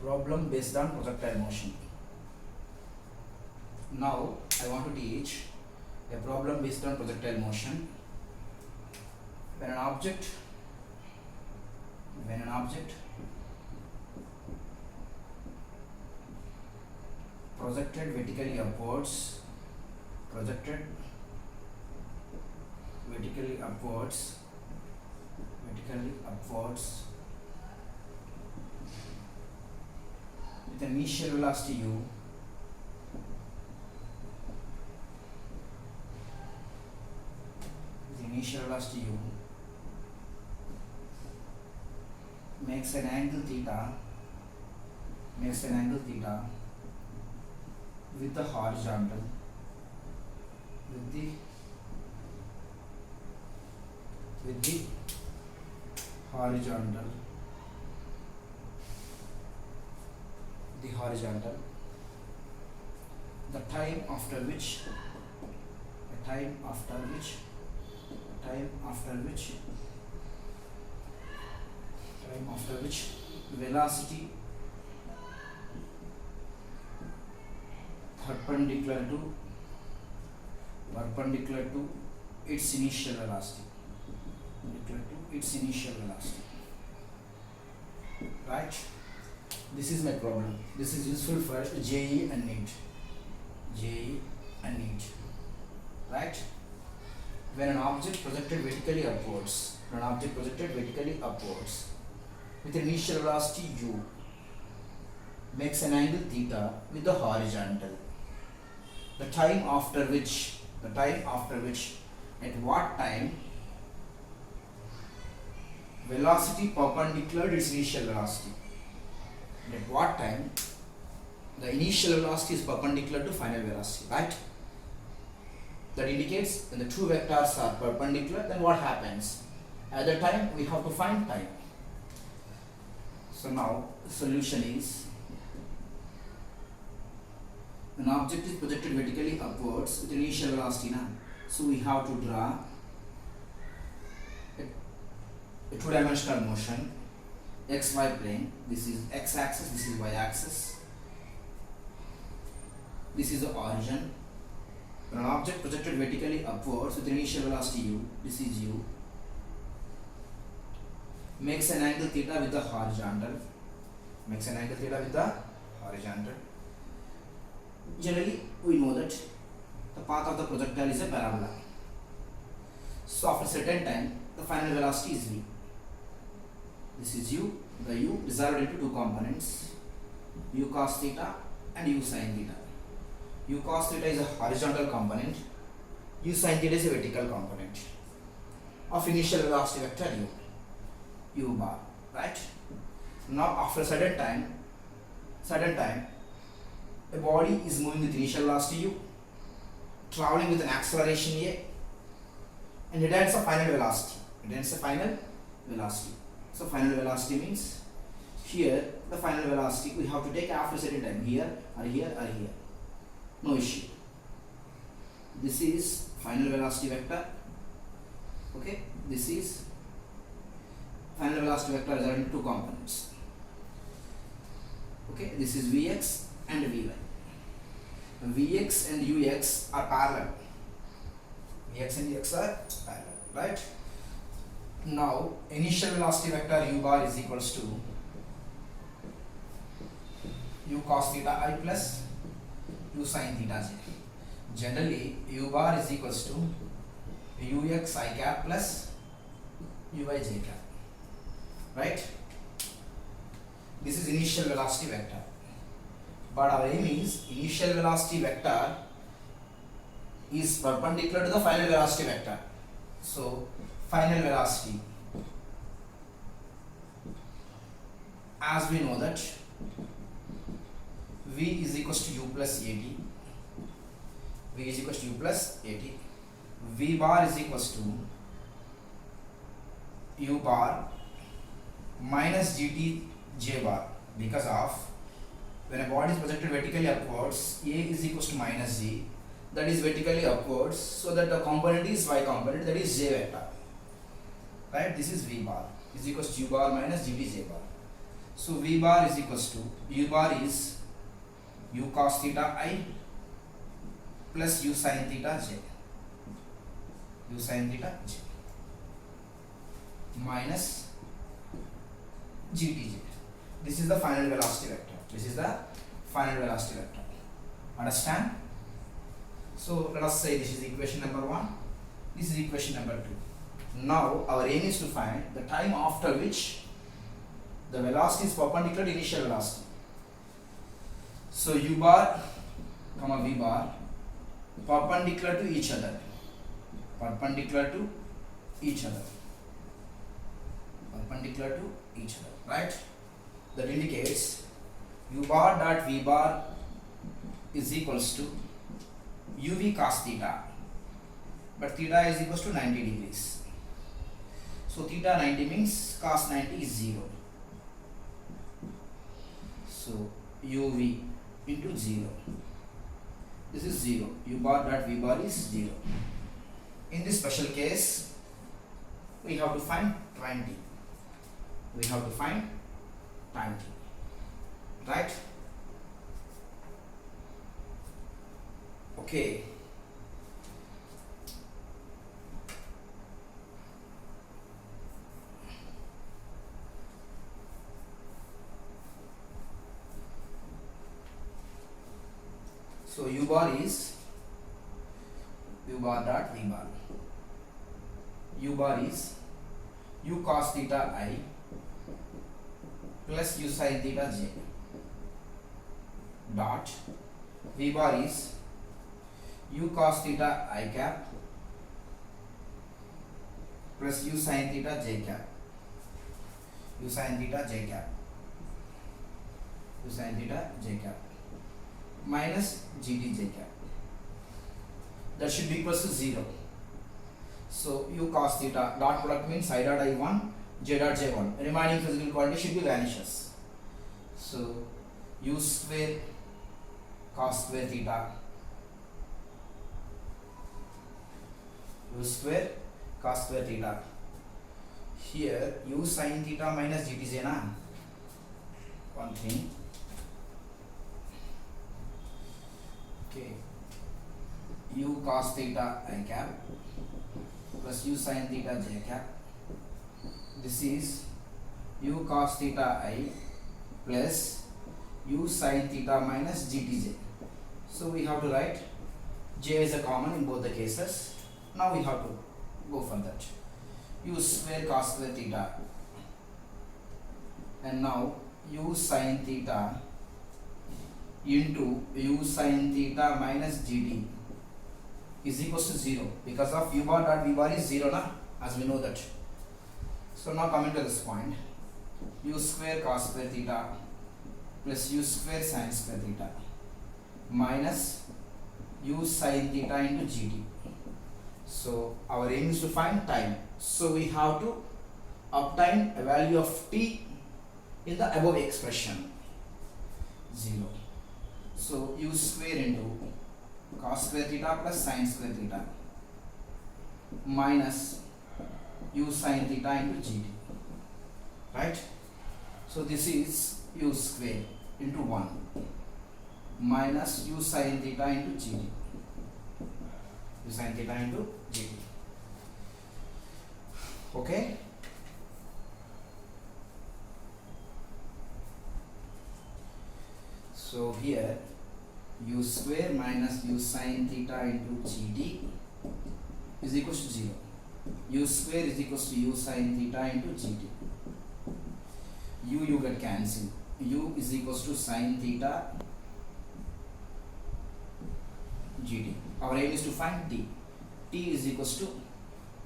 Problem based on projectile motion. Now I want to teach a problem based on projectile motion. When an object projected vertically upwards with an initial velocity u, makes an angle theta with the horizontal the time after which velocity perpendicular to its initial velocity, right? This is my problem. This is useful for JE and NEET, right? When an object projected vertically upwards with an initial velocity u makes an angle theta with the horizontal, the time after which at what time velocity perpendicular to its initial velocity, and at what time the initial velocity is perpendicular to final velocity, right? That indicates when the two vectors are perpendicular, then what happens? At that time we have to find time. So now the solution is, an object is projected vertically upwards with initial velocity now. So we have to draw a two-dimensional motion, xy plane. This is x-axis, this is y-axis. This is the origin. When an object projected vertically upwards with initial velocity u, this is u, makes an angle theta with the horizontal. Generally, we know that the path of the projectile is a parabola. So after a certain time, the final velocity is v. This is u. The u resolved into two components, u cos theta and u sin theta. U cos theta is a horizontal component, u sin theta is a vertical component of initial velocity vector u bar, right? Now after a certain time, a body is moving with initial velocity u, traveling with an acceleration a, and it ends a final velocity. So final velocity means here the final velocity we have to take after a certain time, here or here or here. No issue. This is final velocity vector. Okay, this is final velocity vector resulting in two components. Okay, this is Vx and Vy. Vx and Ux are parallel. Right? Now, initial velocity vector u bar is equals to u cos theta I plus u sin theta j. Generally, u bar is equals to ux I cap plus uy j cap. Right? This is initial velocity vector. But our aim is initial velocity vector is perpendicular to the final velocity vector. So final velocity, as we know that v is equals to u plus at, v bar is equals to u bar minus gt j bar, because of when a body is projected vertically upwards, a is equals to minus g, that is vertically upwards, so that the component is y component, that is j vector, right? This is v bar is equals to u bar minus gt j bar. So v bar is equals to u bar is u cos theta I plus u sin theta j, u sin theta j minus gtj. This is the final velocity vector. This is the final velocity vector. Understand? So let us say this is equation number 1. This is equation number 2. Now our aim is to find the time after which the velocity is perpendicular to initial velocity. So u bar comma v bar perpendicular to each other, perpendicular to each other, perpendicular to each other, right? That indicates u bar dot v bar is equals to uv cos theta, but theta is equals to 90 degrees. So theta 90 means cos 90 is 0. So uv into 0. This is 0. U bar dot v bar is 0. In this special case, we have to find 20. We have to find 20. Right? Okay. So u bar is u bar dot v bar. U bar is u cos theta I plus u sin theta j dot v bar is u cos theta I cap plus u sin theta j cap, u sin theta j cap, u sin theta j cap minus gt j cap. That should be equals to 0. So u cos theta dot product means I dot I1 j dot j1. Remaining physical quantity should be vanishes. So u square cos square theta, u square cos square theta. Here u sin theta minus gtj na. One thing. Okay. U cos theta I cap plus u sin theta j cap. This is u cos theta I plus u sin theta minus gtj. So we have to write j is a common in both the cases. Now we have to go for that. U square cos square theta, and now u sin theta into u sin theta minus gt is equals to 0 because of u bar dot v bar is 0 na, as we know that. So now coming to this point, u square cos square theta plus u square sin square theta minus u sin theta into gt. So our aim is to find time. So we have to obtain a value of t in the above expression, 0. So u square into cos square theta plus sin square theta minus u sin theta into gt, right? So this is u square into 1 minus u sin theta into gt, u sin theta into gt. Okay. So here u square minus u sin theta into gt is equals to 0. U square is equals to u sin theta into gt. U get cancelled. U is equals to sin theta gt. Our aim is to find t. T is equals to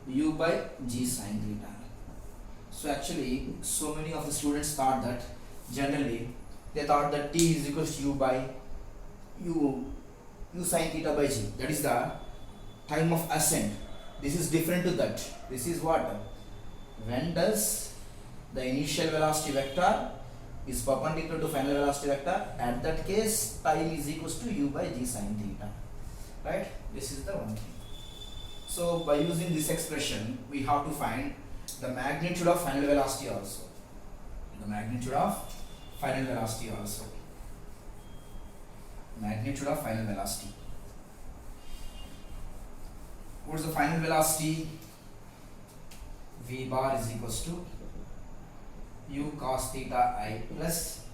u by g sin theta. So actually, so many of the students thought that generally they thought that t is equals to u by u sin theta by g. That is the time of ascent. This is different to that. This is what? When does the initial velocity vector is perpendicular to final velocity vector? At that case, time is equals to u by g sin theta. Right? This is the one thing. So by using this expression, we have to find the magnitude of final velocity also. The magnitude of final velocity also. Magnitude of final velocity. What is the final velocity? V bar is equals to u cos theta I plus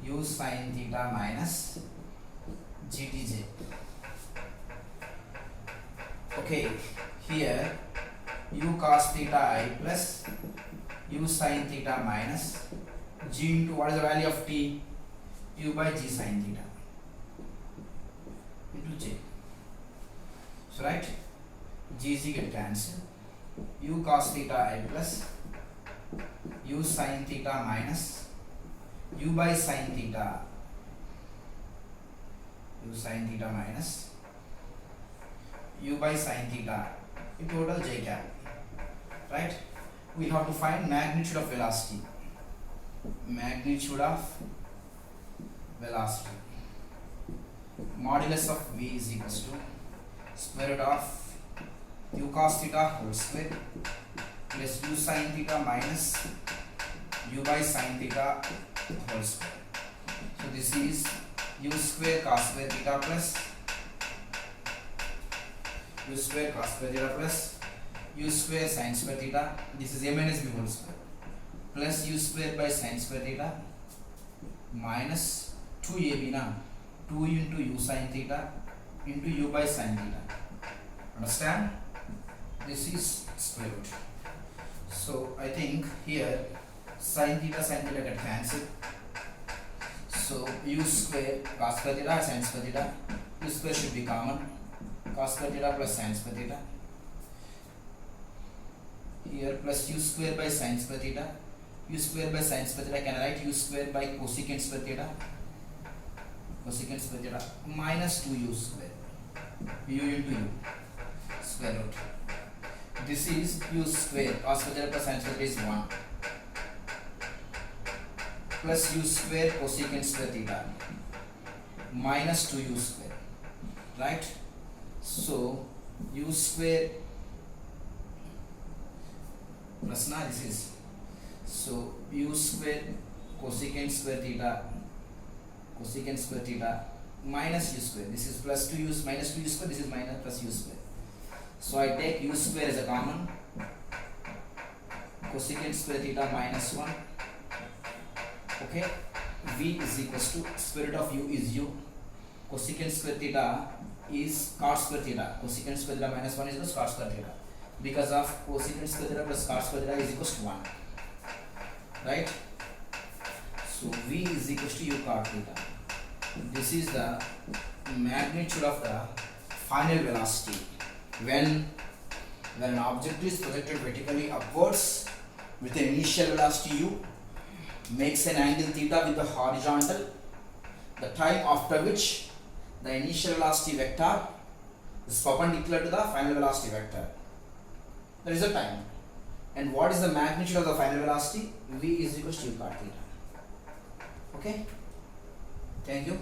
u sin theta minus GTJ. Okay, here u cos theta I plus u sin theta minus g into what is the value of t? U by g sin theta into j. So right, g get cancelled. U cos theta I plus u sin theta minus u by sin theta, u sin theta minus u by sin theta in total j cap. Right, we have to find magnitude of velocity. Magnitude of velocity. Modulus of v is equals to square root of u cos theta whole square plus u sin theta minus u by sin theta whole square. So this is u square cos square theta plus u square cos square theta plus u square sin square theta. This is a minus b whole square plus u square by sin square theta minus 2ab na 2 into u sin theta into u by sin theta. Understand? This is square root. So I think here sin theta get cancelled. So u square cos square theta sin square theta, u square should be common, cos square theta plus sin square theta. Here plus u square by sin square theta, u square by sin square theta, can I write u square by cosecant square theta, cosecant square theta minus 2u square, u into u square root. This is u square cos square theta plus sin square theta is 1 plus u square cosecant square theta minus 2u square, right? So u square plus na this is, so u square cosecant square theta minus u square, this is plus 2u minus 2u square, this is minus plus u square. So I take u square as a common, cosecant square theta minus 1. Okay, v is equals to square root of u is u, cosecant square theta is cos square theta, cosecant square theta minus 1 is equals to cos square theta, because of cosecant square theta plus cos square theta is equals to 1, right? So v is equals to u cot theta. This is the magnitude of the final velocity when an object is projected vertically upwards with an initial velocity u, makes an angle theta with the horizontal, the time after which the initial velocity vector is perpendicular to the final velocity vector. That is the time. And what is the magnitude of the final velocity? V is equals to u cot theta. Okay, thank you.